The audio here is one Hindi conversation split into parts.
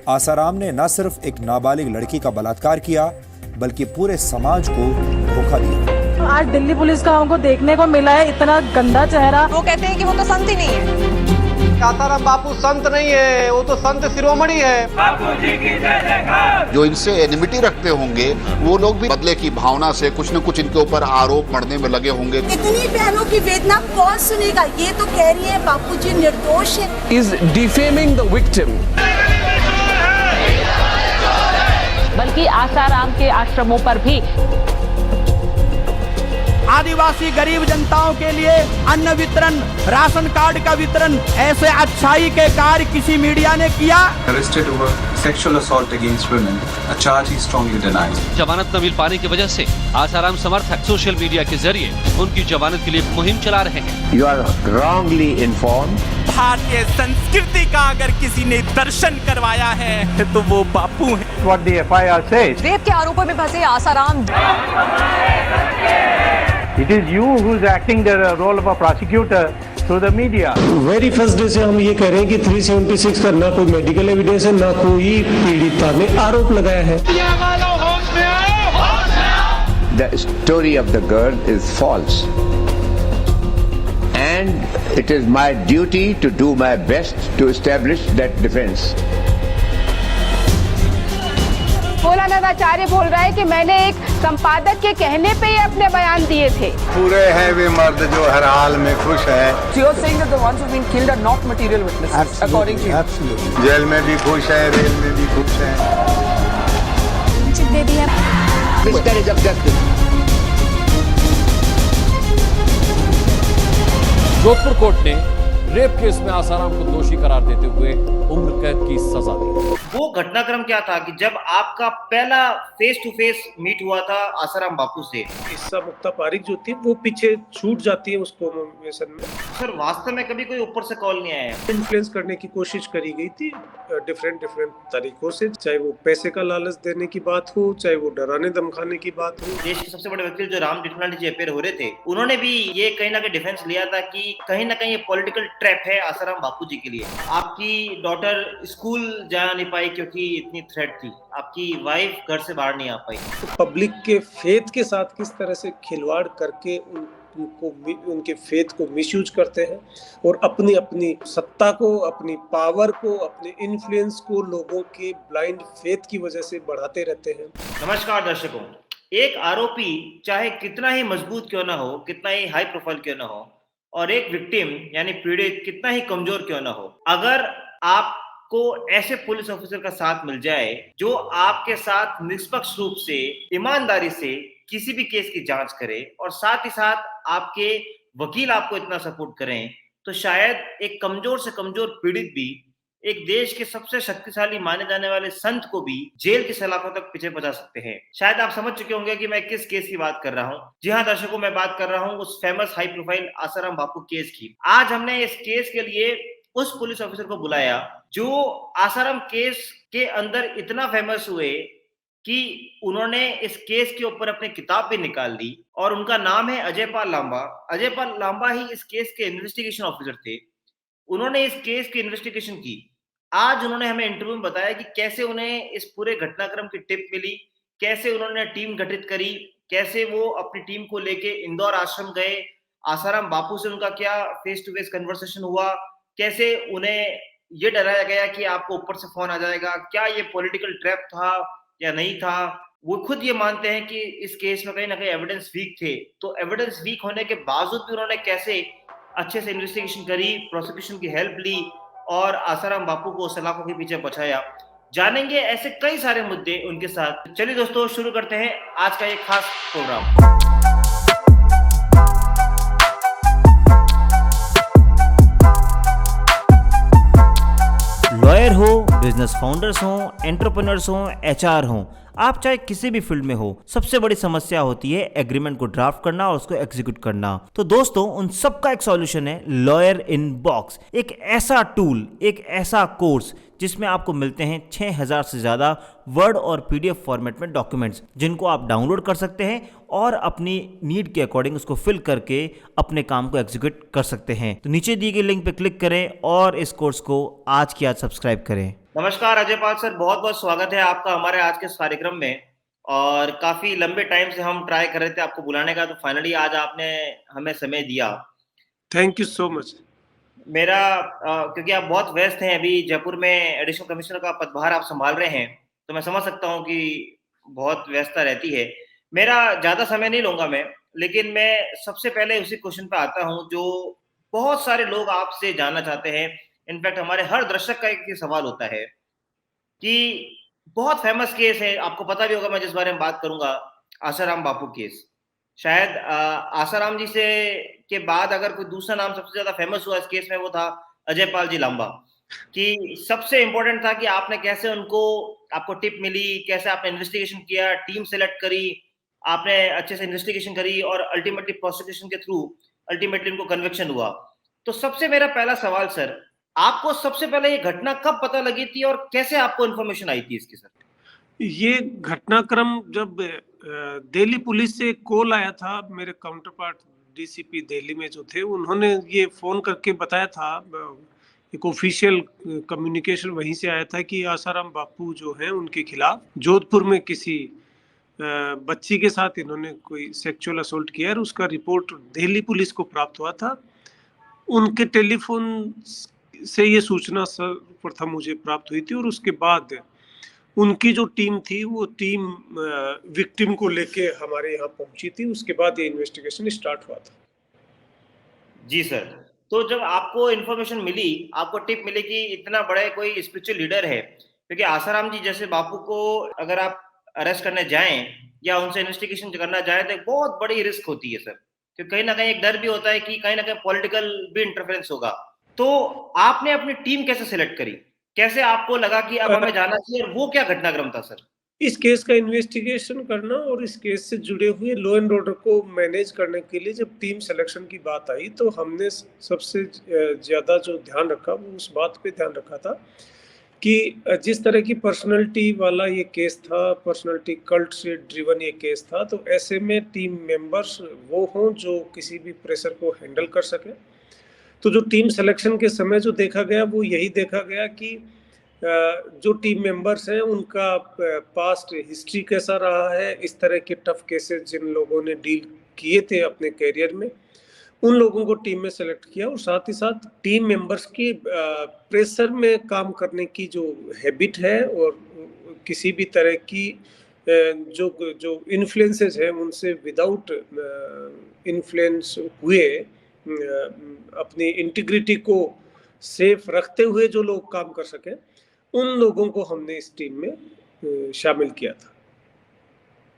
आसाराम ने न सिर्फ एक नाबालिग लड़की का बलात्कार किया बल्कि पूरे समाज को धोखा दिया। आज दिल्ली पुलिस का हमको देखने को मिला है इतना गंदा चेहरा। वो कहते हैं कि वो तो संत ही नहीं है। आसाराम बापू संत नहीं है, वो तो संत शिरोमणि है। बापू जी की जय जयकार। जो इनसे एनिमिटी रखते होंगे वो लोग भी बदले की भावना से कुछ न कुछ इनके ऊपर आरोप मढ़ने में लगे होंगे। इतनी बहनों की वेदना कौन सुनेगा? ये तो कह रही है बापू जी निर्दोष है। Is defaming the victim. बल्कि आसाराम के आश्रमों पर भी आदिवासी गरीब जनताओं के लिए अन्न वितरण, राशन कार्ड का वितरण, ऐसे अच्छाई के कार्य किसी मीडिया ने किया। Arrested over sexual assault against women, a charge he strongly denies. जमानत न मिल पाने की वजह से आसाराम समर्थक सोशल मीडिया के जरिए उनकी जमानत के लिए मुहिम चला रहे हैं। You are wrongly informed. भारतीय संस्कृति का अगर किसी ने दर्शन करवाया है तो वो बापू है। What the FIR says. Rape के आरोपों में फंसे Asaram. It is you who is acting the role of a prosecutor through the media. Very first day से हम ये कह रहे हैं कि 376 का ना कोई मेडिकल एविडेंस है, ना कोई पीड़िता ने आरोप लगाया है। The story of the girl is false, and it is my duty to do my best to establish that defense. भोलानाथाचार्य बोल रहा है कि मैंने एक संपादक के कहने पे ही अपने बयान दिए थे। पूरे हैं वे मर्द जो हर हाल में खुश है। So you're saying that the ones who've been killed are not material witnesses, according to you? Absolutely. Jail में भी खुश है, रेल में भी खुश है। दे दिया। Mr. is objective. Jodhpur court ने रेप केस में आसाराम को दोषी करार देते हुए उम्र कैद की सजा दी। वो घटनाक्रम क्या था कि जब आपका पहला फेस टू फेस मीट हुआ था आसाराम बापू से, ईसा मुक्ता पारिक जो थी वो पीछे छूट जाती है उस कॉम्बिनेशन में। सर वास्तव में कभी कोई ऊपर से कॉल नहीं आया। इन्फ्लुएंस करने की कोशिश करी गई थी डिफरेंट तरीकों से, चाहे वो पैसे का लालच देने की बात हो, चाहे वो डराने धमकाने की बात हो। देश के सबसे बड़े वकील जो राम जेठमलानी जी अपेयर हो रहे थे, उन्होंने भी ये कहीं ना कहीं डिफेंस लिया था कि कहीं ना कहीं ये पॉलिटिकल ट्रैप है आसाराम बापू जी के लिए। आपकी डॉटर स्कूल जा नहीं पाई क्योंकि इतनी थ्रेट थी, आपकी वाइफ घर से बाहर नहीं आ पाई। तो पब्लिक के फेथ के साथ किस तरह से खिलवाड़ करके उनके फेथ को मिसयूज करते हैं और अपनी अपनी सत्ता को, अपनी पावर को, अपने इन्फ्लुएंस को लोगों के ब्लाइंड फेथ की वजह से बढ़ाते रहते हैं। नमस्कार दर्शकों, एक आरोपी चाहे कितना ही मजबूत क्यों ना हो, कितना ही हाई प्रोफाइल क्यों ना हो, और एक विक्टिम यानी पीड़ित कितना ही कमजोर क्यों ना हो, अगर आपको ऐसे पुलिस ऑफिसर का साथ मिल जाए जो आपके साथ निष्पक्ष रूप से, ईमानदारी से किसी भी केस की जांच करे और साथ ही साथ आपके वकील आपको इतना सपोर्ट करें, तो शायद एक कमजोर से कमजोर पीड़ित भी एक देश के सबसे शक्तिशाली माने जाने वाले संत को भी जेल की सलाखों तक पीछे पहुंचा सकते हैं। शायद आप समझ चुके होंगे कि मैं किस केस की बात कर रहा हूं। जी हां दर्शकों, मैं बात कर रहा हूं उस famous high profile Asaram Bapu case की। आज हमने इस केस के लिए उस पुलिस ऑफिसर को बुलाया जो आसाराम केस के अंदर इतना फेमस हुए कि उन्होंने इस केस के ऊपर अपनी किताब भी निकाल ली, और उनका नाम है अजय पाल लांबा। अजय पाल लांबा ही इस केस के इन्वेस्टिगेशन ऑफिसर थे। उन्होंने इस केस की इन्वेस्टिगेशन की। आज उन्होंने हमें इंटरव्यू में बताया कि कैसे उन्हें इस पूरे घटनाक्रम की टिप मिली, कैसे उन्होंने टीम गठित करी, कैसे वो अपनी टीम को लेके इंदौर आश्रम गए, आसाराम बापू से उनका क्या फेस टू फेस कन्वर्सेशन हुआ, कैसे उन्हें ये डराया गया कि आपको ऊपर से फोन आ जाएगा, क्या ये पॉलिटिकल ट्रैप था या नहीं था। वो खुद ये मानते हैं कि इस केस में कहीं ना कहीं एविडेंस वीक थे, तो एविडेंस वीक होने के बावजूद भी उन्होंने कैसे अच्छे से इन्वेस्टिगेशन करी, प्रोसिक्यूशन की हेल्प ली और आसाराम बापू को सलाखों के पीछे बचाया। जानेंगे ऐसे कई सारे मुद्दे उनके साथ। चलिए दोस्तों, शुरू करते हैं आज का ये खास प्रोग्राम। लॉयर हो, बिजनेस फाउंडर्स हो, एंटरप्रेन्योर्स हो, एचआर हो, आप चाहे किसी भी फील्ड में हो, सबसे बड़ी समस्या होती है एग्रीमेंट को ड्राफ्ट करना और उसको एग्जीक्यूट करना। तो दोस्तों, उन सब का एक सॉल्यूशन है लॉयर इन बॉक्स। एक ऐसा टूल, एक ऐसा कोर्स जिसमें आपको मिलते हैं 6000 से ज़्यादा वर्ड और PDF फॉर्मेट में डॉक्यूमेंट्स, जिनको आप डाउनलोड कर सकते हैं और अपनी नीड के अकॉर्डिंग उसको फिल करके अपने काम को एग्जीक्यूट कर सकते हैं। तो नीचे दी गई लिंक पर क्लिक करें और इस कोर्स को आज की आज सब्सक्राइब करें। नमस्कार अजय पाल सर, बहुत बहुत स्वागत है आपका हमारे आज के इस कार्यक्रम में। और काफी लंबे टाइम से हम ट्राई कर रहे थे आपको बुलाने का, तो फाइनली आज आपने हमें समय दिया। Thank you so much. मेरा क्योंकि आप बहुत व्यस्त हैं, अभी जयपुर में एडिशनल कमिश्नर का पदभार आप संभाल रहे हैं, तो मैं समझ सकता हूं कि बहुत व्यस्तता रहती है। मेरा ज्यादा समय नहीं लूंगा मैं, लेकिन मैं सबसे पहले उसी क्वेश्चन पे आता हूं जो बहुत सारे लोग आपसे जानना चाहते हैं। इनफैक्ट हमारे हर दर्शक का एक सवाल होता है कि बहुत फेमस केस है, आपको पता भी होगा मैं जिस बारे में बात करूंगा, आसाराम बापू केस। शायद आसाराम जी से के बाद अगर कोई दूसरा नाम सबसे ज्यादा फेमस हुआ इस केस में, वो था अजय पाल जी लांबा। कि सबसे इंपॉर्टेंट था कि आपने कैसे आपको टिप मिली, कैसे आपने इन्वेस्टिगेशन किया, टीम सेलेक्ट करी, आपने अच्छे से इन्वेस्टिगेशन करी और अल्टीमेटली प्रोसिक्यूशन के थ्रू अल्टीमेटली उनको कन्विक्शन हुआ। तो सबसे मेरा पहला सवाल सर, आपको सबसे पहले ये घटना कब पता लगी थी और कैसे आपको इन्फॉर्मेशन आई थी इसकी सर? ये घटनाक्रम जब दिल्ली पुलिस से कॉल आया था, मेरे काउंटरपार्ट DCP दिल्ली में जो थे, उन्होंने ये फोन करके बताया था, एक ऑफिशियल कम्युनिकेशन वहीं से आया था कि आसाराम बापू जो हैं उनके खिलाफ जोधपुर में किसी बच्ची के साथ इन्होंने कोई सेक्सुअल असोल्ट किया और उसका रिपोर्ट दिल्ली पुलिस को प्राप्त हुआ था। उनके टेलीफोन से ये सूचना सर्वप्रथम मुझे प्राप्त हुई थी और उसके बाद उनकी जो टीम थी वो टीम विक्टिम को लेके हमारे यहाँ पहुंची थी। उसके बाद ये इन्वेस्टिगेशन स्टार्ट हुआ था। जी सर, तो जब आपको इन्फॉर्मेशन मिली, आपको टिप मिली कि इतना बड़ा कोई स्पिरिचुअल लीडर है, क्योंकि आसाराम जी जैसे बापू को अगर आप अरेस्ट करने जाएं या उनसे इन्वेस्टिगेशन करना जाएं तो एक बहुत बड़ी रिस्क होती है सर, क्योंकि कहीं ना कहीं एक डर भी होता है कि कहीं ना कहीं पॉलिटिकल भी इंटरफेरेंस होगा। तो आपने अपनी टीम कैसे सिलेक्ट करी, कैसे आपको लगा कि अब हमें जाना चाहिए, और वो क्या घटनाक्रम था सर? इस केस का इन्वेस्टिगेशन करना और इस केस से जुड़े हुए लॉ एंड ऑर्डर को मैनेज करने के लिए जब टीम सिलेक्शन की बात आई, तो हमने सबसे ज्यादा जो ध्यान रखा वो उस बात पे ध्यान रखा था कि जिस तरह की पर्सनैलिटी वाला ये केस था, पर्सनैलिटी कल्ट से ड्रिवन ये केस था, तो ऐसे में टीम मेंबर्स वो हों जो किसी भी प्रेशर को हैंडल कर सके। तो जो टीम सिलेक्शन के समय जो देखा गया वो यही देखा गया कि जो टीम मेंबर्स हैं उनका पास्ट हिस्ट्री कैसा रहा है, इस तरह के टफ केसेस जिन लोगों ने डील किए थे अपने कैरियर में, उन लोगों को टीम में सेलेक्ट किया। और साथ ही साथ टीम मेंबर्स की प्रेशर में काम करने की जो हैबिट है और किसी भी तरह की जो इन्फ्लुएंसेस हैं उनसे विदाउट इन्फ्लुएंस हुए अपनी इंटीग्रिटी को सेफ रखते हुए जो लोग काम कर सके, उन लोगों को हमने इस टीम में शामिल किया था।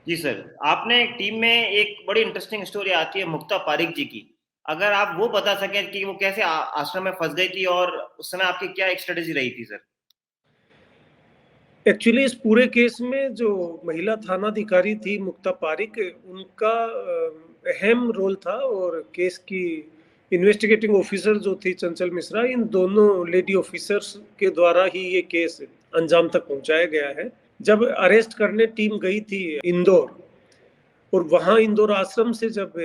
जी सर, आपने टीम में एक बड़ी इंटरेस्टिंग स्टोरी आती है मुक्ता पारिक जी की, अगर आप वो बता सकें कि वो कैसे आश्रम में फंस गई थी और उस समय आपकी क्या एक स्ट्रेटेजी रही थी सर? एक्चुअली इस पूरे केस में जो महिला थानाधिकारी थी मुक्ता पारिक, उनका अहम रोल था और केस की इन्वेस्टिगेटिंग ऑफिसर जो थी चंचल मिश्रा, इन दोनों लेडी ऑफिसर्स के द्वारा ही ये केस अंजाम तक पहुंचाया गया है। जब अरेस्ट करने टीम गई थी इंदौर, और वहां इंदौर आश्रम से जब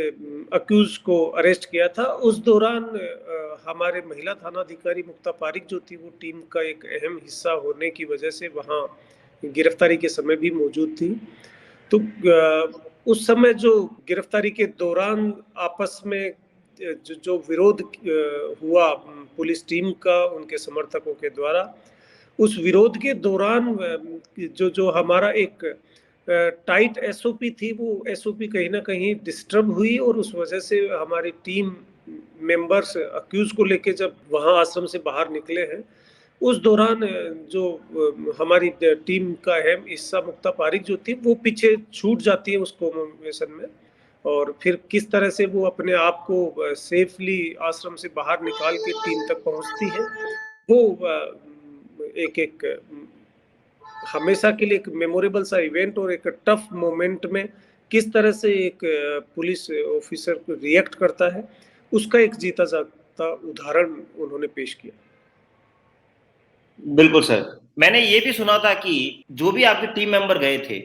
अक्यूज को अरेस्ट किया था, उस दौरान हमारे महिला थानाधिकारी मुक्ता पारिक जो थी वो टीम का एक अहम हिस्सा होने की वजह से वहां गिरफ्तारी के समय भी मौजूद थी। तो उस समय जो गिरफ्तारी के दौरान आपस में जो विरोध हुआ पुलिस टीम का उनके समर्थकों के द्वारा, उस विरोध के दौरान जो हमारा एक टाइट एसओपी थी, वो एसओपी कहीं ना कहीं डिस्टर्ब हुई और उस वजह से हमारी टीम मेंबर्स अक्यूज को लेके जब वहां आश्रम से बाहर निकले हैं, उस दौरान जो हमारी टीम का अहम हिस्सा मुक्ता पारिक जो थी वो पीछे छूट जाती है उस कॉम्बिनेशन में, और फिर किस तरह से वो अपने आप को सेफली आश्रम से बाहर निकाल के टीम तक पहुंचती है, वो एक हमेशा के लिए एक मेमोरेबल सा इवेंट और एक टफ मोमेंट में किस तरह से एक पुलिस ऑफिसर रिएक्ट करता है, उसका एक जीता जागता उदाहरण उन्होंने पेश किया। बिल्कुल सर, मैंने ये भी सुना था कि जो भी आपके टीम मेंबर गए थे,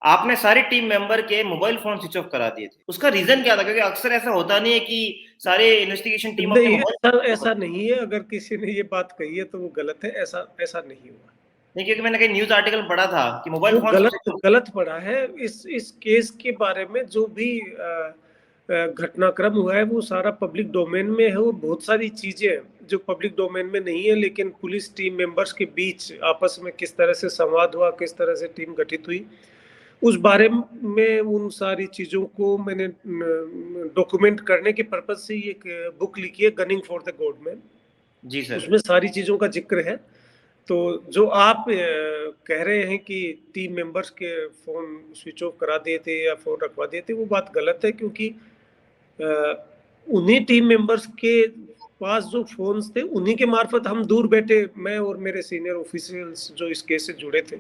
आपने सारे टीम मेंबर के मोबाइल फोन स्विच ऑफ करा दिए थे। उसका रीजन क्या था? क्योंकि अक्सर ऐसा होता नहीं है कि सारे इन्वेस्टिगेशन टीम अपने नहीं, ऐसा नहीं है। अगर किसी ने ये बात कही है तो वो गलत है। ऐसा नहीं हुआ। नहीं, क्योंकि मैंने कहीं न्यूज आर्टिकल पढ़ा था कि मोबाइल फोन गलत पड़ा है। इस केस के बारे में जो भी घटनाक्रम हुआ है वो सारा पब्लिक डोमेन में है। और बहुत सारी चीजें जो पब्लिक डोमेन में नहीं है, लेकिन पुलिस टीम मेंबर्स के बीच आपस में किस तरह से संवाद हुआ, किस तरह से टीम गठित हुई, उस बारे में उन सारी चीजों को मैंने डॉक्यूमेंट करने के पर्पज से ये एक बुक लिखी है, गनिंग फॉर द गवर्नमेंट। जी सर। उसमें सारी चीजों का जिक्र है। तो जो आप कह रहे हैं कि टीम मेंबर्स के फोन स्विच ऑफ करा दिए थे या फोन रखवा दिए थे, वो बात गलत है। क्योंकि उन्हीं टीम मेंबर्स के पास जो फोन्स थे, उन्हीं के मार्फत हम दूर बैठे, मैं और मेरे सीनियर ऑफिशियल्स जो इस केस से जुड़े थे,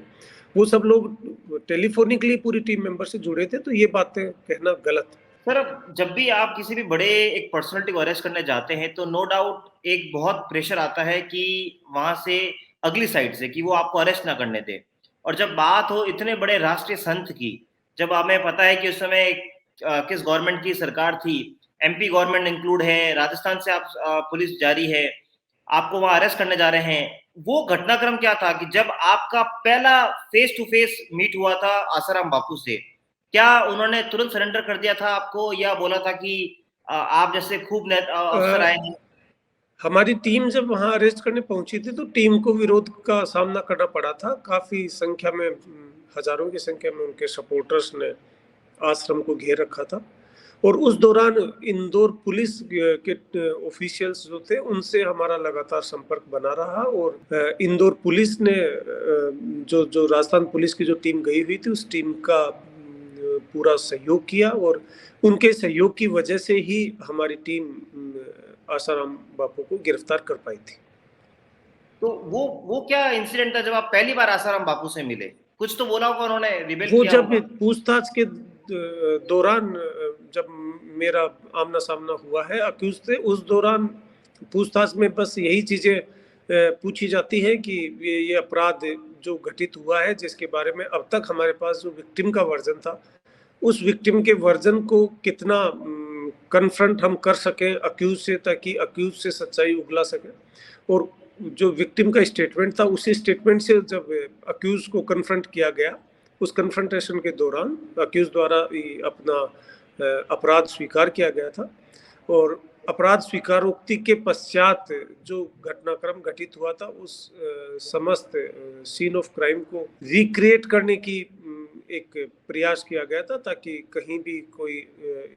वो सब लोग टेलीफोनिकली पूरी टीम मेंबर से जुड़े थे। तो ये बातें कहना गलत है। सर, जब भी आप किसी भी बड़े एक पर्सनालिटी को अरेस्ट करने जाते हैं तो नो डाउट एक बहुत प्रेशर आता है कि वहां से अगली साइड से कि वो आपको अरेस्ट ना करने दे। और जब बात हो इतने बड़े राष्ट्रीय संत की, जब हमें पता है कि उस समय किस गवर्नमेंट की सरकार थी, एमपी गवर्नमेंट इंक्लूड है, राजस्थान से आप पुलिस जारी है, आपको वहां अरेस्ट करने जा रहे हैं, वो घटनाक्रम क्या था कि जब आपका पहला फेस टू फेस मीट हुआ था आसाराम बापू से, क्या उन्होंने तुरंत सरेंडर कर दिया था आपको या बोला था कि आप जैसे खूब अफसर आए हैं? हमारी टीम जब वहां अरेस्ट करने पहुंची थी तो टीम को विरोध का सामना करना पड़ा था। काफी संख्या में, हजारों की संख्या में उनके सपोर्टर्स ने आश्रम को घेर रखा था। और उस दौरान इंदौर पुलिस के ऑफिशियल्स जो थे उनसे हमारा लगातार संपर्क बना रहा। और इंदौर पुलिस ने जो राजस्थान पुलिस की जो टीम गई हुई थी, उस टीम का पूरा सहयोग किया। और उनके सहयोग की वजह से ही हमारी टीम आसाराम बापू को गिरफ्तार कर पाई थी। तो वो क्या इंसिडेंट था जब आप पहली बार आसाराम बापू से मिले? कुछ तो बोला होगा उन्होंने, रिबेल वो किया जब होगा। पूछताछ के दौरान जब मेरा आमना सामना हुआ है अक्यूज से, उस दौरान पूछताछ में बस यही चीजें पूछी जाती है कि ये अपराध जो घटित हुआ है, जिसके बारे में अब तक हमारे पास जो विक्टिम का वर्जन था, उस विक्टिम के वर्जन को कितना कन्फ्रंट हम कर सकें अक्यूज से, ताकि अक्यूज से सच्चाई उगला सके। और जो विक्टिम का स्टेटमेंट था, उसी स्टेटमेंट से जब अक्यूज को कन्फ्रंट किया गया, उस कन्फ्रंटेशन के दौरान अक्यूज द्वारा अपना अपराध स्वीकार किया गया था। और अपराध स्वीकारोक्ति के पश्चात जो घटनाक्रम घटित हुआ था, उस समस्त सीन ऑफ क्राइम को रिक्रिएट करने की एक प्रयास किया गया था, ताकि कहीं भी कोई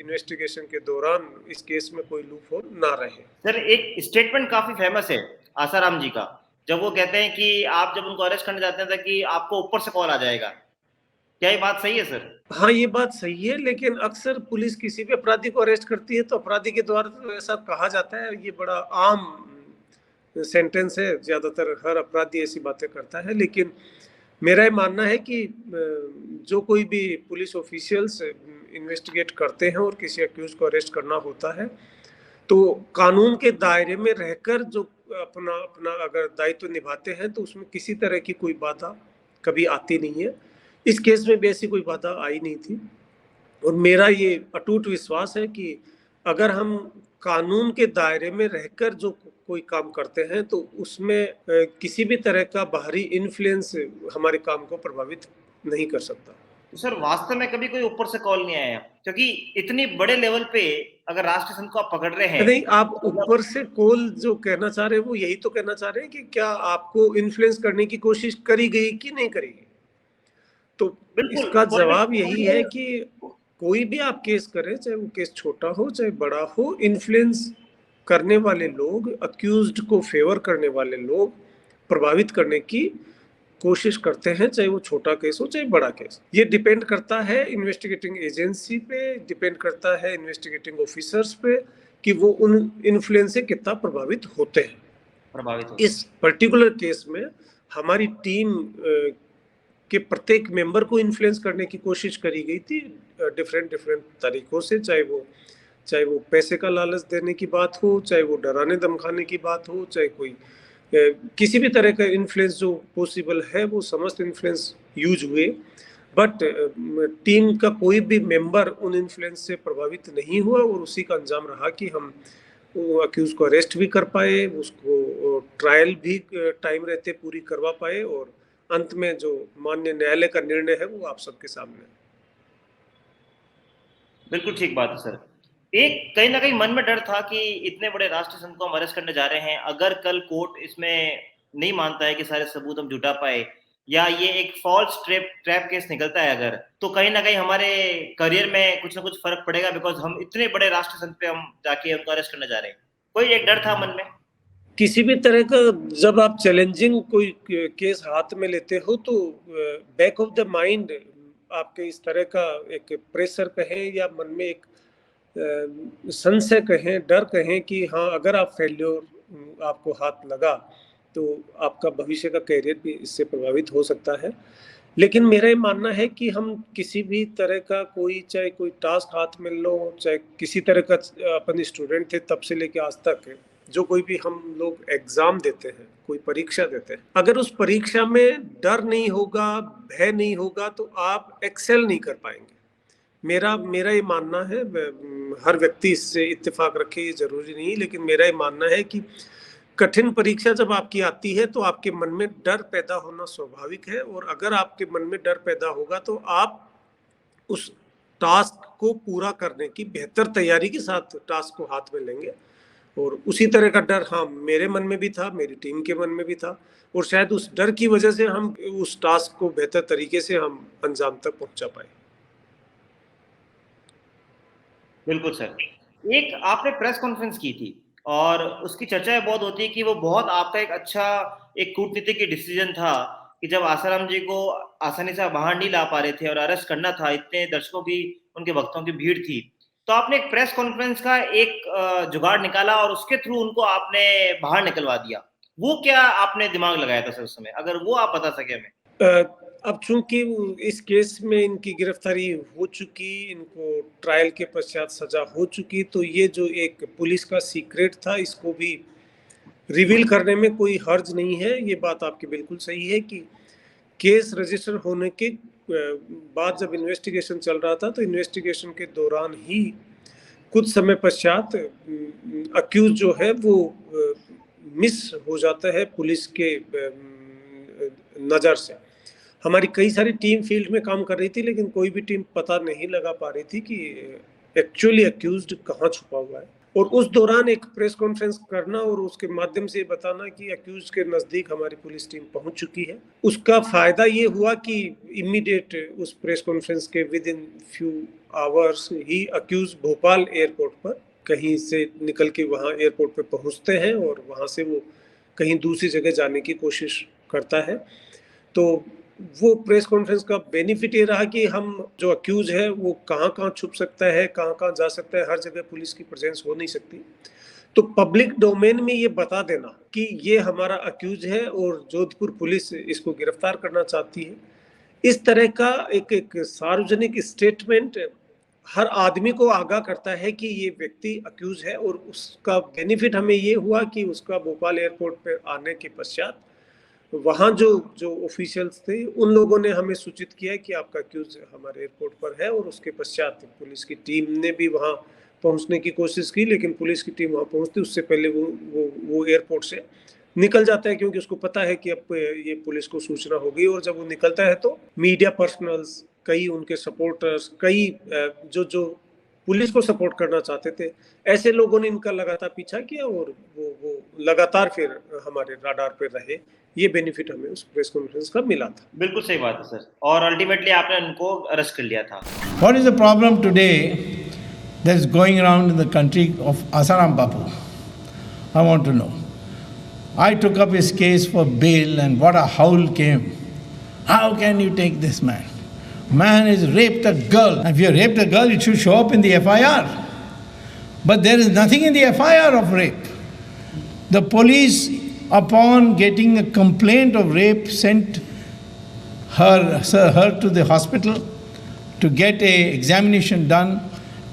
इन्वेस्टिगेशन के दौरान इस केस में कोई लूप होल ना रहे। सर, एक स्टेटमेंट काफी फेमस है आसाराम जी का, जब वो कहते हैं कि आप जब उनको अरेस्ट करने जाते हैं कि आपको ऊपर से कॉल आ जाएगा। क्या ये बात सही है सर? हाँ, ये बात सही है। लेकिन अक्सर पुलिस किसी भी अपराधी को अरेस्ट करती है तो अपराधी के द्वारा तो ऐसा कहा जाता है, ये बड़ा आम सेंटेंस है, ज्यादातर हर अपराधी ऐसी बातें करता है। लेकिन मेरा ये मानना है कि जो कोई भी पुलिस ऑफिशियल्स इन्वेस्टिगेट करते हैं और किसी अक्यूज को अरेस्ट करना होता है, तो कानून के दायरे में रहकर जो अपना अगर दायित्व निभाते हैं, तो उसमें किसी तरह की कोई बाधा कभी आती नहीं है। इस केस में भी ऐसी कोई बाधा आई नहीं थी। और मेरा ये अटूट विश्वास है कि अगर हम कानून के दायरे में रहकर जो कोई काम करते हैं, तो उसमें किसी भी तरह का बाहरी इन्फ्लुएंस हमारे काम को प्रभावित नहीं कर सकता। सर, वास्तव में कभी कोई ऊपर से कॉल नहीं आया? क्योंकि इतनी बड़े लेवल पे अगर राष्ट्रीय संघ को आप पकड़ रहे हैं, नहीं, आप ऊपर से कॉल जो कहना चाह रहे हैं वो यही तो कहना चाह रहे हैं कि क्या आपको इन्फ्लुएंस करने की कोशिश करी गई कि नहीं करी गई। तो इसका जवाब यही है कि कोई भी आप केस करें, चाहे वो केस छोटा हो चाहे बड़ा हो, इन्फ्लुएंस करने वाले लोग, अक्यूज्ड को फेवर करने वाले लोग प्रभावित करने की कोशिश करते हैं, चाहे वो छोटा केस हो चाहे बड़ा केस। ये डिपेंड करता है इन्वेस्टिगेटिंग एजेंसी पे, डिपेंड करता है इन्वेस्टिगेटिंग ऑफिसर्स पे कि वो उन इन्फ्लुएंस से कितना प्रभावित होते हैं। इस पर्टिकुलर केस में हमारी टीम के प्रत्येक मेंबर को इन्फ्लुएंस करने की कोशिश करी गई थी डिफरेंट तरीकों से, चाहे वो पैसे का लालच देने की बात हो, चाहे वो डराने धमकाने की बात हो, चाहे कोई किसी भी तरह का इन्फ्लुएंस जो पॉसिबल है वो समस्त इन्फ्लुएंस यूज हुए, बट टीम का कोई भी मेंबर उन इन्फ्लुएंस से प्रभावित नहीं हुआ और उसी का अंजाम रहा कि हम अक्यूज को अरेस्ट भी कर पाए, उसको ट्रायल भी टाइम रहते पूरी करवा पाए और अंत में जो माननीय न्यायालय का निर्णय है वो आप सबके सामने। बिल्कुल ठीक बात है सर। एक कहीं ना कहीं मन में डर था कि इतने बड़े राष्ट्रीय संत को हम अरेस्ट करने जा रहे हैं, अगर कल कोर्ट इसमें नहीं मानता है कि सारे सबूत हम जुटा पाए या ये एक फॉल्स ट्रैप केस निकलता है अगर, तो कहीं ना कहीं हमारे करियर में कुछ ना कुछ फर्क पड़ेगा, बिकॉज हम इतने बड़े राष्ट्रीय संत पे हम जाके उनको अरेस्ट करने जा रहे हैं। कोई एक डर था मन में? किसी भी तरह का जब आप चैलेंजिंग कोई केस हाथ में लेते हो तो बैक ऑफ द माइंड आपके इस तरह का एक प्रेशर कहें या मन में एक संशय कहें, डर कहें कि हाँ अगर आप फेल्योर आपको हाथ लगा तो आपका भविष्य का करियर भी इससे प्रभावित हो सकता है। लेकिन मेरा ये मानना है कि हम किसी भी तरह का चाहे कोई टास्क हाथ में लो, चाहे किसी तरह का अपन स्टूडेंट थे तब से लेके आज तक जो कोई भी हम लोग एग्जाम देते हैं, कोई परीक्षा देते हैं, अगर उस परीक्षा में डर नहीं होगा, भय नहीं होगा तो आप एक्सेल नहीं कर पाएंगे। मेरा ये मानना है, हर व्यक्ति इससे इत्तेफाक रखे ये जरूरी नहीं, लेकिन मेरा ये मानना है कि कठिन परीक्षा जब आपकी आती है तो आपके मन में डर पैदा होना स्वाभाविक है और अगर आपके मन में डर पैदा होगा तो आप उस टास्क को पूरा करने की बेहतर तैयारी के साथ टास्क को हाथ में लेंगे। और उसी तरह का डर हाँ मेरे मन में भी था, मेरी टीम के मन में भी था और शायद उस डर की वजह से हम उस टास्क को बेहतर तरीके से हम अंजाम तक पहुंचा पाए। बिल्कुल सर। एक आपने प्रेस कॉन्फ्रेंस की थी और उसकी चर्चा बहुत होती है कि वो बहुत आपका एक अच्छा एक कूटनीति की डिसीजन था कि जब आसाराम जी को आसानी से बाहर नहीं ला पा रहे थे और अरेस्ट करना था, इतने दर्शकों की उनके भक्तों की भीड़ थी, तो आपने एक प्रेस कॉन्फ्रेंस का एक जुगाड़ निकाला और उसके थ्रू उनको आपने बाहर निकलवा दिया। वो क्या आपने दिमाग लगाया था सर उस समय, अगर वो आप बता सके हमें? अब चूंकि इस केस में इनकी गिरफ्तारी हो चुकी, इनको ट्रायल के पश्चात सजा हो चुकी, तो ये जो एक पुलिस का सीक्रेट था इसको भी रिवील करने में कोई हर्ज नहीं है। ये बात आपकी बिल्कुल सही है कि केस रजिस्टर होने के बाद जब इन्वेस्टिगेशन चल रहा था तो इन्वेस्टिगेशन के दौरान ही कुछ समय पश्चात अक्यूज जो है वो मिस हो जाता है पुलिस के नज़र से। हमारी कई सारी टीम फील्ड में काम कर रही थी लेकिन कोई भी टीम पता नहीं लगा पा रही थी कि एक्चुअली अक्यूज्ड कहाँ छुपा हुआ है। और उस दौरान एक प्रेस कॉन्फ्रेंस करना और उसके माध्यम से बताना कि अक्यूज के नज़दीक हमारी पुलिस टीम पहुंच चुकी है, उसका फ़ायदा ये हुआ कि इमीडिएट उस प्रेस कॉन्फ्रेंस के विद इन फ्यू आवर्स ही अक्यूज भोपाल एयरपोर्ट पर कहीं से निकल के वहाँ एयरपोर्ट पे पहुँचते हैं और वहाँ से वो कहीं दूसरी जगह जाने की कोशिश करता है। तो वो प्रेस कॉन्फ्रेंस का बेनिफिट ये रहा कि हम जो अक्यूज है वो कहाँ छुप सकता है, कहाँ जा सकता है, हर जगह पुलिस की प्रेजेंस हो नहीं सकती। तो पब्लिक डोमेन में ये बता देना कि ये हमारा अक्यूज है और जोधपुर पुलिस इसको गिरफ्तार करना चाहती है, इस तरह का एक सार्वजनिक स्टेटमेंट हर आदमी को आगाह करता है कि ये व्यक्ति अक्यूज है। और उसका बेनिफिट हमें ये हुआ कि उसका भोपाल एयरपोर्ट पर आने के पश्चात वहाँ जो ऑफिशियल्स थे उन लोगों ने हमें सूचित किया कि आपका अक्यूज हमारे एयरपोर्ट पर है और उसके पश्चात पुलिस की टीम ने भी वहाँ पहुँचने की कोशिश की, लेकिन पुलिस की टीम वहाँ पहुँचती उससे पहले वो एयरपोर्ट से निकल जाता है क्योंकि उसको पता है कि अब ये पुलिस को सूचना हो गई। और जब वो निकलता है तो मीडिया पर्सनल्स, कई उनके सपोर्टर्स, कई जो पुलिस को सपोर्ट करना चाहते थे, ऐसे लोगों ने इनका लगातार पीछा किया और वो लगातार फिर हमारे राडार पे रहे। ये बेनिफिट हमें उस प्रेस कॉन्फ्रेंस का मिला था। बिल्कुल सही बात है सर। और अल्टीमेटली आपने उनको अरेस्ट कर लिया था। What is the problem today that is going around in the country of Asaram Bapu? I want to know. I took up his case for bail and what a howl came. How can you take this man? Man has raped a girl. If you raped a girl, it should show up in the FIR. But there is nothing in the FIR of rape. The police, upon getting a complaint of rape, sent her to the hospital to get an examination done,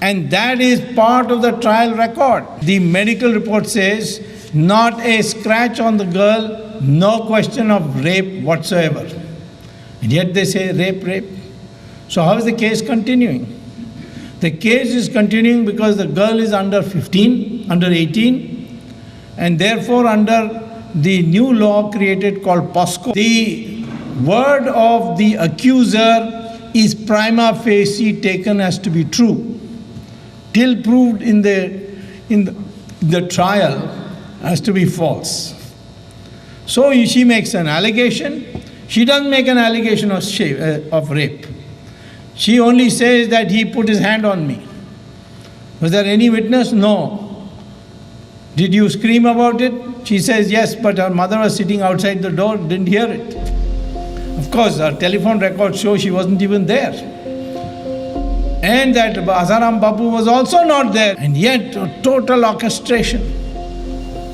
and that is part of the trial record. The medical report says not a scratch on the girl, no question of rape whatsoever. And yet they say rape, rape. So how is the case continuing? The case is continuing because the girl is under 15, under 18, and therefore under the new law created called POSCO, the word of the accuser is prima facie taken as to be true, till proved in the trial as to be false. So she makes an allegation. She doesn't make an allegation of rape. She only says that he put his hand on me. Was there any witness? No. Did you scream about it? She says yes, but her mother was sitting outside the door, didn't hear it. Of course, her telephone records show she wasn't even there. And that Asaram Bapu was also not there. And yet, a total orchestration.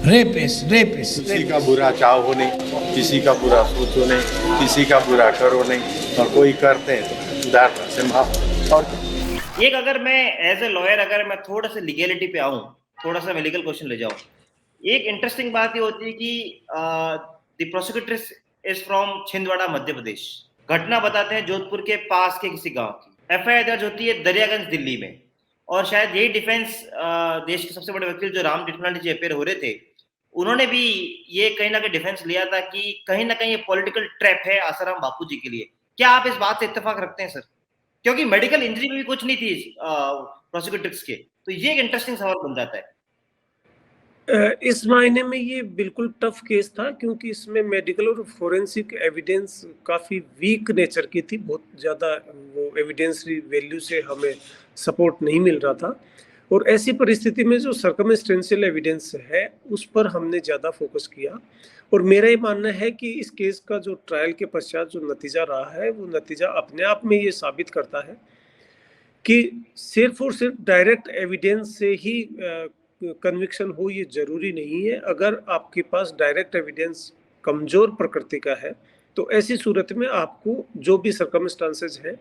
Rapist, rapist. किसी का बुरा चाहो नहीं, किसी का बुरा सोचो नहीं, किसी का बुरा करो नहीं, और कोई करते हैं तो उदारता से माफ। और एक अगर मैं एज ए लॉयर अगर मैं थोड़ा सा लीगलिटी पे आऊं, थोड़ा सा मैं लीगल क्वेश्चन ले जाऊं, एक इंटरेस्टिंग बात ये होती है कि the prosecutor is from Chhindwara Madhya Pradesh. घटना बताते हैं जोधपुर के पास के किसी गांव की। एफआईआर दर्ज होती है दरियागंज दिल्ली में, और शायद यही डिफेंस देश के सबसे बड़े वकील जो राम जेठमलानी जी अपेयर हो रहे थे, उन्होंने भी ये कहीं ना कहीं डिफेंस लिया था कि कहीं ना कहीं ये पॉलिटिकल ट्रैप है आसाराम बापू जी के लिए। क्या आप इस बात से इत्तेफाक रखते हैं सर? क्योंकि मेडिकल इंजरी में भी कुछ नहीं थी प्रोसिक्यूटर्स के, तो ये एक इंटरेस्टिंग सवाल बन जाता है। इस मायने में ये बिल्कुल टफ केस था, क्योंकि इसमें मेडिकल और फोरेंसिक एविडेंस काफ़ी वीक नेचर की थी। बहुत ज़्यादा वो एविडेंसरी वैल्यू से हमें सपोर्ट नहीं मिल रहा था, और ऐसी परिस्थिति में जो सर्कमस्टेंशियल एविडेंस है उस पर हमने ज़्यादा फोकस किया। और मेरा ये मानना है कि इस केस का जो ट्रायल के पश्चात जो नतीजा रहा है, वो नतीजा अपने आप में ये साबित करता है कि सिर्फ और सिर्फ डायरेक्ट एविडेंस से ही कन्विक्शन हो ये ज़रूरी नहीं है। अगर आपके पास डायरेक्ट एविडेंस कमज़ोर प्रकृति का है, तो ऐसी सूरत में आपको जो भी सर्कमस्टांसेस हैं,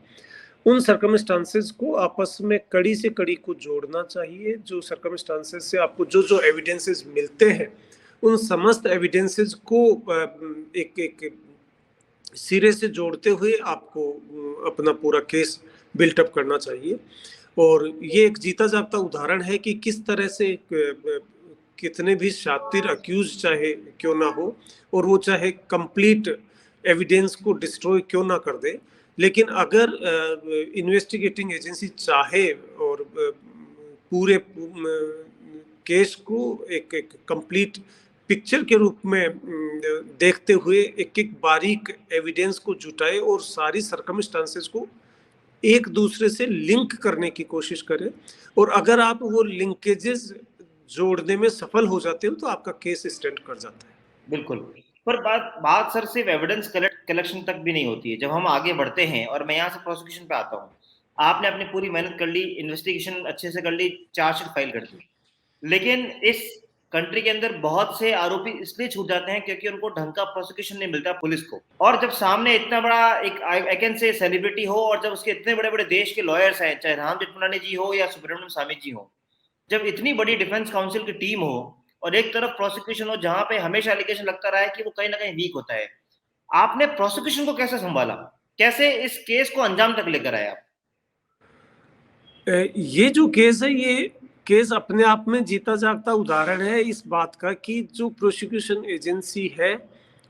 उन सर्कमस्टांसेस को आपस में कड़ी से कड़ी को जोड़ना चाहिए। जो सर्कमस्टांसेस से आपको जो जो एविडेंसेस मिलते हैं, उन समस्त एविडेंसेस को एक सिरे से जोड़ते हुए आपको अपना पूरा केस बिल्टअप करना चाहिए। और ये एक जीता जागता उदाहरण है कि किस तरह से कितने भी शातिर अक्यूज चाहे क्यों ना हो, और वो चाहे कंप्लीट एविडेंस को डिस्ट्रॉय क्यों ना कर दे, लेकिन अगर इन्वेस्टिगेटिंग एजेंसी चाहे और पूरे केस को एक कंप्लीट पिक्चर के रूप में देखते हुए एक एक बारीक एविडेंस को जुटाए और सारी सर्कमस्टांसेस को एक दूसरे से लिंक करने की कोशिश करें, और अगर आप वो लिंकेजेस जोड़ने में सफल हो जाते हो तो आपका केस स्टैंड कर जाता है। बिल्कुल, पर बात सर सिर्फ एविडेंस कलेक्शन तक भी नहीं होती है। जब हम आगे बढ़ते हैं, और मैं यहाँ से प्रोसिक्यूशन पे आता हूँ, आपने अपनी पूरी मेहनत कर ली, इन्वेस्टिगेशन अच्छे से कर ली, चार्जशीट फाइल कर दी, लेकिन इस कंट्री के अंदर बहुत से आरोपी इसलिए छूट जाते हैं क्योंकि उनको ढंग का प्रोसिक्यूशन नहीं मिलता पुलिस को। और जब सामने इतना बड़ा एक आई कैन से सेलिब्रिटी हो, और जब उसके इतने बड़े बड़े देश के लॉयर्स हैं, चाहे राम जेठमलानी जी हो या सुब्रमण्यम स्वामी जी हो, जब इतनी बड़ी डिफेंस काउंसिल की टीम हो और एक तरफ प्रोसिक्यूशन हो जहां पे हमेशा एलिगेशन लगता रहा है कि वो कहीं ना कहीं वीक होता है, आपने प्रोसिक्यूशन को कैसे संभाला? कैसे इस केस को अंजाम तक लेकर आए आप? ये जो केस है, ये केस अपने आप में जीता जागता उदाहरण है इस बात का कि जो प्रोसिक्यूशन एजेंसी है,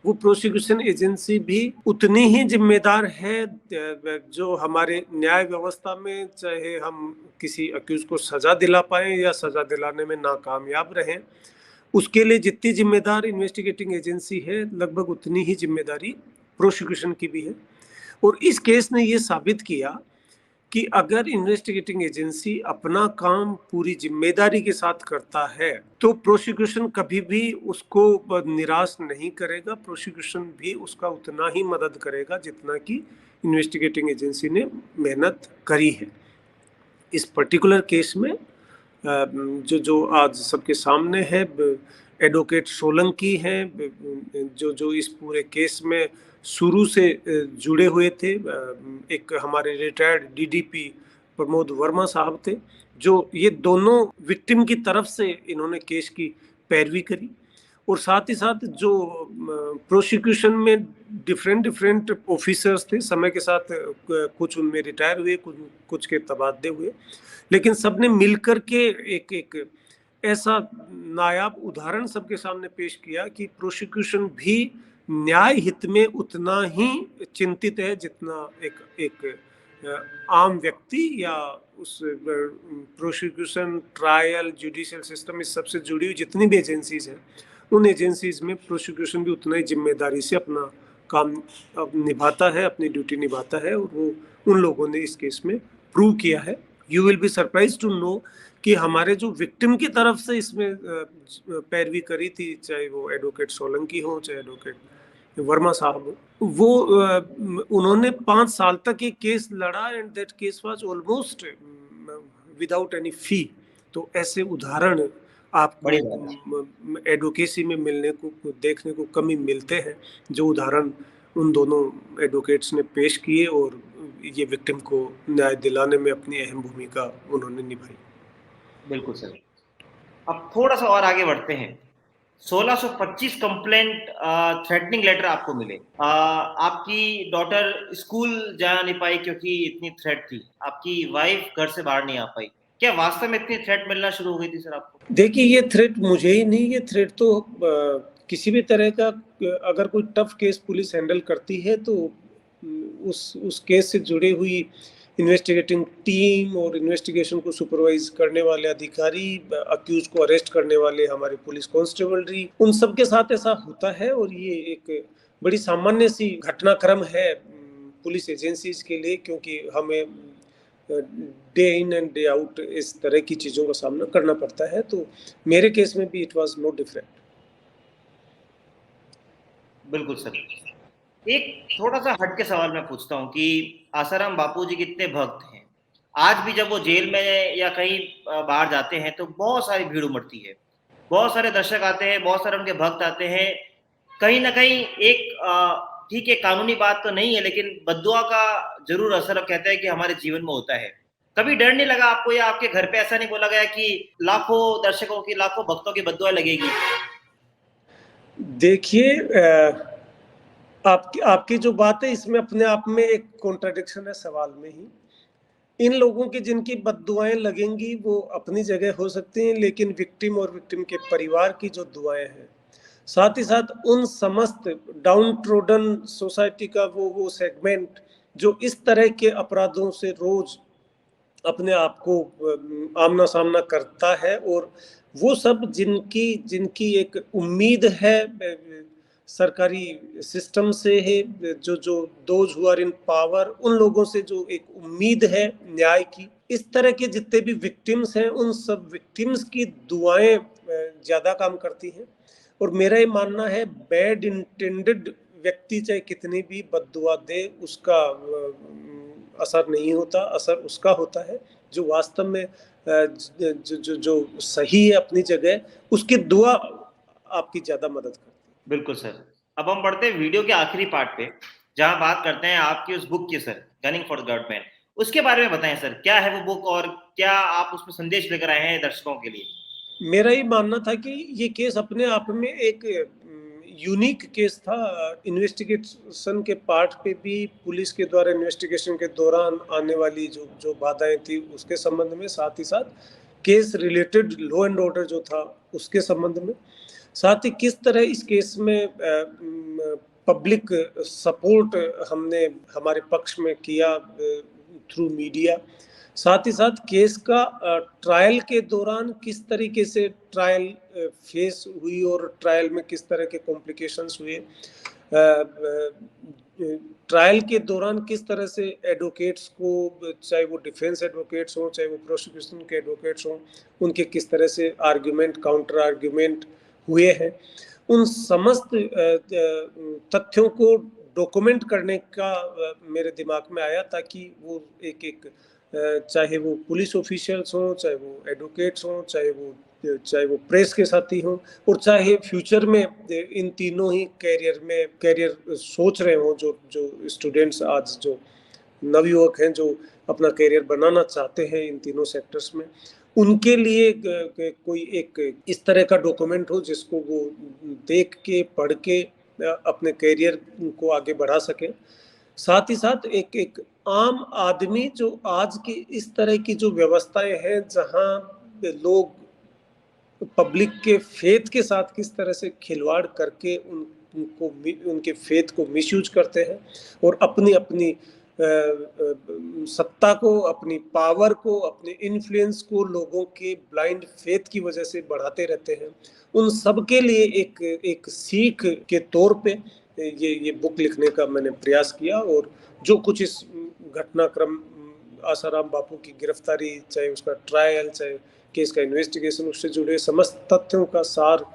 वो प्रोसिक्यूशन एजेंसी भी उतनी ही जिम्मेदार है जो हमारे न्याय व्यवस्था में, चाहे हम किसी अक्यूज को सजा दिला पाएं या सजा दिलाने में नाकामयाब रहें, उसके लिए जितनी जिम्मेदार इन्वेस्टिगेटिंग एजेंसी है, लगभग उतनी ही जिम्मेदारी प्रोसिक्यूशन की भी है। और इस केस ने ये साबित किया कि अगर इन्वेस्टिगेटिंग एजेंसी अपना काम पूरी जिम्मेदारी के साथ करता है, तो प्रोसिक्यूशन कभी भी उसको निराश नहीं करेगा। प्रोसिक्यूशन भी उसका उतना ही मदद करेगा जितना कि इन्वेस्टिगेटिंग एजेंसी ने मेहनत करी है। इस पर्टिकुलर केस में जो आज सबके सामने है, एडवोकेट सोलंकी हैं, जो इस पूरे केस में शुरू से जुड़े हुए थे। एक हमारे रिटायर्ड डीडीपी प्रमोद वर्मा साहब थे, जो ये दोनों विक्टिम की तरफ से इन्होंने केस की पैरवी करी। और साथ ही साथ जो प्रोसिक्यूशन में डिफरेंट ऑफिसर्स थे, समय के साथ कुछ उनमें रिटायर हुए, कुछ के तबादले हुए, लेकिन सबने मिलकर के एक ऐसा नायाब उदाहरण सबके सामने पेश किया कि प्रोसिक्यूशन भी न्याय हित में उतना ही चिंतित है जितना एक आम व्यक्ति या उस प्रोसिक्यूशन, ट्रायल, जुडिशियल सिस्टम, इस सबसे जुड़ी हुई जितनी भी एजेंसीज हैं, उन एजेंसीज में प्रोसिक्यूशन भी उतना ही जिम्मेदारी से अपना काम निभाता है, अपनी ड्यूटी निभाता है, और वो उन लोगों ने इस केस में प्रूव किया है। You will be surprise to know कि हमारे जो विक्टिम की तरफ से इसमें पैरवी करी थी, चाहे वो एडवोकेट सोलंकी हो, चाहे एडवोकेट वर्मा साहब हो, वो उन्होंने 5 साल तक ये केस लड़ा, and that case was almost without any fee. तो ऐसे उदाहरण आपको एडवोकेसी में मिलने को, देखने को कमी मिलते हैं, जो उदाहरण उन दोनों एडवोकेट्स ने पेश किए और ये विक्टिम को न्याय दिलाने में अपनी अहम भूमिका उन्होंने निभाई। बिल्कुल सर। अब थोड़ा सा और आगे बढ़ते हैं। 1625 कंप्लेंट थ्रेटनिंग लेटर आपको मिले। आपकी डॉटर स्कूल जा नहीं पाई क्योंकि इतनी थ्रेट थी, आपकी वाइफ घर से बाहर नहीं आ पाई। क्या वास्तव में इतनी थ्रेट मिलना शुरू हो गई थी सर आपको? देखिए, ये थ्रेट मुझे ही नहीं, ये थ्रेट तो किसी भी तरह का, अगर कोई टफ केस पुलिस हैंडल करती है तो उस केस से जुड़ी हुई इन्वेस्टिगेटिंग टीम और इन्वेस्टिगेशन को सुपरवाइज करने वाले अधिकारी, अक्यूज को अरेस्ट करने वाले हमारे पुलिस कांस्टेबलरी, उन सब के साथ ऐसा होता है। और ये एक बड़ी सामान्य सी घटनाक्रम है पुलिस एजेंसीज के लिए, क्योंकि हमें day in and day out इस तरह की चीज़ों का सामना करना पड़ता है। तो मेरे केस में भी इट वाज नो डिफरेंट। बिल्कुल सर। एक थोड़ा सा हट के सवाल मैं पूछता हूँ कि आसाराम बापू जी कितने भक्त हैं। आज भी जब वो जेल में या कहीं बाहर जाते हैं तो बहुत सारी भीड़ उमड़ती है, बहुत सारे दर्शक आते हैं, बहुत सारे उनके भक्त आते हैं। कहीं ना कहीं एक ठीक है, कानूनी बात तो नहीं है, लेकिन बद्दुआ का जरूर असर कहते हैं कि हमारे जीवन में होता है। कभी डर नहीं लगा आपको, या आपके घर पे ऐसा नहीं बोला गया कि लाखों दर्शकों की, लाखों भक्तों की बद्दुआ लगेगी? देखिए, आपकी जो बात है इसमें अपने आप में एक कॉन्ट्रडिक्शन है सवाल में ही। इन लोगों की जिनकी बद्दुआएं लगेंगी वो अपनी जगह हो सकती हैं, लेकिन विक्टिम और विक्टिम के परिवार की जो दुआएं हैं, साथ ही साथ उन समस्त डाउन ट्रोडन सोसाइटी का वो सेगमेंट जो इस तरह के अपराधों से रोज अपने आप को आमना सामना करता है, और वो सब जिनकी एक उम्मीद है सरकारी सिस्टम से है, जो those who are in power, उन लोगों से जो एक उम्मीद है न्याय की, इस तरह के जितने भी विक्टिम्स हैं उन सब विक्टिम्स की दुआएं ज्यादा काम करती हैं। और मेरा ये मानना है, बैड इंटेंडेड व्यक्ति चाहे कितनी भी बद्दुआ दे, उसका असर नहीं होता। असर उसका होता है जो वास्तव में जो सही है अपनी जगह, उसकी दुआ आपकी ज्यादा मदद करती है। बिल्कुल सर। अब हम बढ़ते हैं वीडियो के आखिरी पार्ट पे, जहां बात करते हैं आपकी उस बुक की sir, gunning for the God man. उसके बारे में बताएं सर, क्या है वो बुक और क्या आप उसमें संदेश लेकर आए हैं दर्शकों के लिए? मेरा ये मानना था कि ये केस अपने आप में एक यूनिक केस था। इन्वेस्टिगेशन के पार्ट पे भी पुलिस के द्वारा इन्वेस्टिगेशन के दौरान आने वाली जो बाधाएं थी उसके संबंध में, साथ ही साथ case related law and order जो था उसके संबंध में, साथ ही किस तरह इस केस में पब्लिक सपोर्ट हमने हमारे पक्ष में किया थ्रू मीडिया, साथ ही साथ केस का ट्रायल के दौरान किस तरीके से ट्रायल फेस हुई और ट्रायल में किस तरह के कॉम्प्लिकेशंस हुए, ट्रायल के दौरान किस तरह से एडवोकेट्स को, चाहे वो डिफेंस एडवोकेट्स हों चाहे वो प्रोसिक्यूशन के एडवोकेट्स हों, उनके किस तरह से आर्ग्यूमेंट काउंटर आर्ग्यूमेंट हुए हैं, उन समस्त तथ्यों को डॉक्यूमेंट करने का मेरे दिमाग में आया, ताकि वो एक चाहे वो पुलिस ऑफिशियल्स हों, चाहे वो एडवोकेट्स हों, चाहे वो प्रेस के साथी हों, और चाहे फ्यूचर में इन तीनों ही कैरियर सोच रहे हों, जो स्टूडेंट्स आज जो नवयुवक हैं जो अपना कैरियर बनाना चाहते हैं इन तीनों सेक्टर्स में, उनके लिए कोई एक इस तरह का डॉक्यूमेंट हो जिसको वो देख के पढ़ के अपने करियर को आगे बढ़ा सके। साथ ही साथ एक आम आदमी जो आज की इस तरह की जो व्यवस्थाएं हैं जहां लोग पब्लिक के फेथ के साथ किस तरह से खिलवाड़ करके उनको उनके फेथ को मिसयूज करते हैं और अपनी सत्ता को, अपनी पावर को, अपने इन्फ्लुएंस को लोगों के ब्लाइंड फेथ की वजह से बढ़ाते रहते हैं, उन सब के लिए एक सीख के तौर पे ये बुक लिखने का मैंने प्रयास किया। और जो कुछ इस घटनाक्रम आसाराम बापू की गिरफ्तारी, चाहे उसका ट्रायल, चाहे केस का इन्वेस्टिगेशन, उससे जुड़े समस्त तथ्यों का सार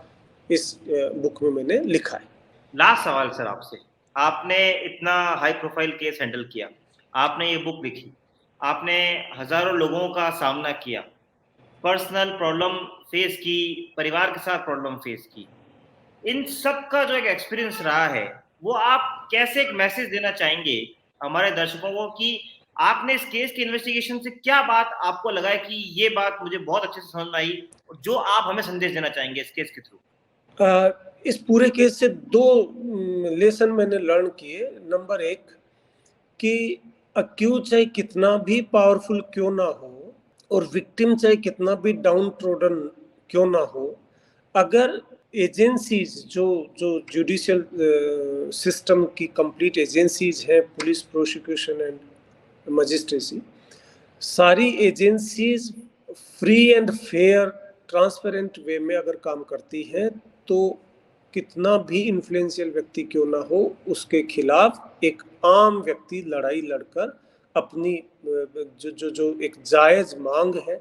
इस बुक में मैंने लिखा है। लास्ट सवाल सर आपसे, आपने इतना हाई प्रोफाइल केस हैंडल किया, आपने ये बुक लिखी, आपने हजारों लोगों का सामना किया, पर्सनल प्रॉब्लम फेस की, परिवार के साथ प्रॉब्लम फेस की, इन सब का जो एक एक्सपीरियंस रहा है वो आप कैसे एक मैसेज देना चाहेंगे हमारे दर्शकों को कि आपने इस केस की इन्वेस्टिगेशन से क्या बात आपको लगा है कि ये बात मुझे बहुत अच्छे से समझ में आई, जो आप हमें संदेश देना चाहेंगे इस केस के थ्रू? इस पूरे केस से 2 लेसन मैंने लर्न किए। नंबर 1 कि अक्यूज चाहे कितना भी पावरफुल क्यों ना हो और विक्टिम चाहे कितना भी डाउन ट्रोडन क्यों ना हो, अगर एजेंसीज जो जुडिशियल सिस्टम की कंप्लीट एजेंसीज हैं, पुलिस, प्रोसिक्यूशन एंड मजिस्ट्रेसी, सारी agencies free and fair transparent way में अगर काम करती हैं तो कितना भी इन्फ्लुएंशियल व्यक्ति क्यों ना हो, उसके खिलाफ एक आम व्यक्ति लड़ाई लड़कर अपनी जो एक जायज मांग है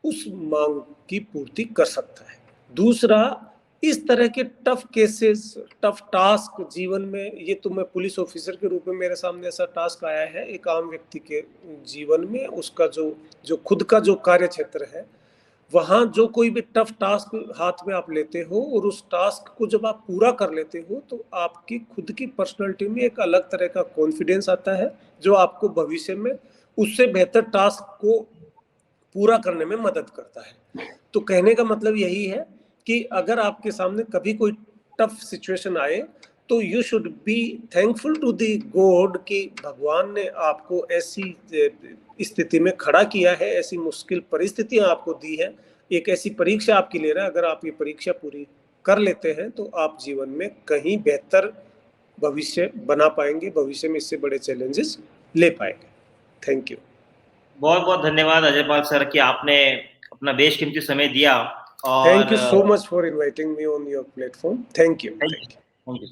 उस मांग की पूर्ति कर सकता है। दूसरा, इस तरह के टफ केसेस, टफ टास्क जीवन में, ये तो मैं पुलिस ऑफिसर के रूप में मेरे सामने ऐसा टास्क आया है, एक आम व्यक्ति के जीवन में उसका जो खुद का जो कार्य क्षेत्र है, वहाँ जो कोई भी टफ टास्क हाथ में आप लेते हो और उस टास्क को जब आप पूरा कर लेते हो तो आपकी खुद की पर्सनालिटी में एक अलग तरह का कॉन्फिडेंस आता है जो आपको भविष्य में उससे बेहतर टास्क को पूरा करने में मदद करता है। तो कहने का मतलब यही है कि अगर आपके सामने कभी कोई टफ सिचुएशन आए तो you should be thankful to the god कि भगवान ने आपको ऐसी स्थिति में खड़ा किया है, ऐसी मुश्किल परिस्थितियां आपको दी है, एक ऐसी परीक्षा आपकी ले रहा है। अगर आप ये परीक्षा पूरी कर लेते हैं तो आप जीवन में कहीं बेहतर भविष्य बना पाएंगे, भविष्य में इससे बड़े चैलेंजेस ले पाएंगे। Thank you. बहुत बहुत धन्यवाद अजयपाल सर कि आपने अपना बेशकीमती समय दिया। Thank you so much for inviting me on your platform. Thank you. Thank you.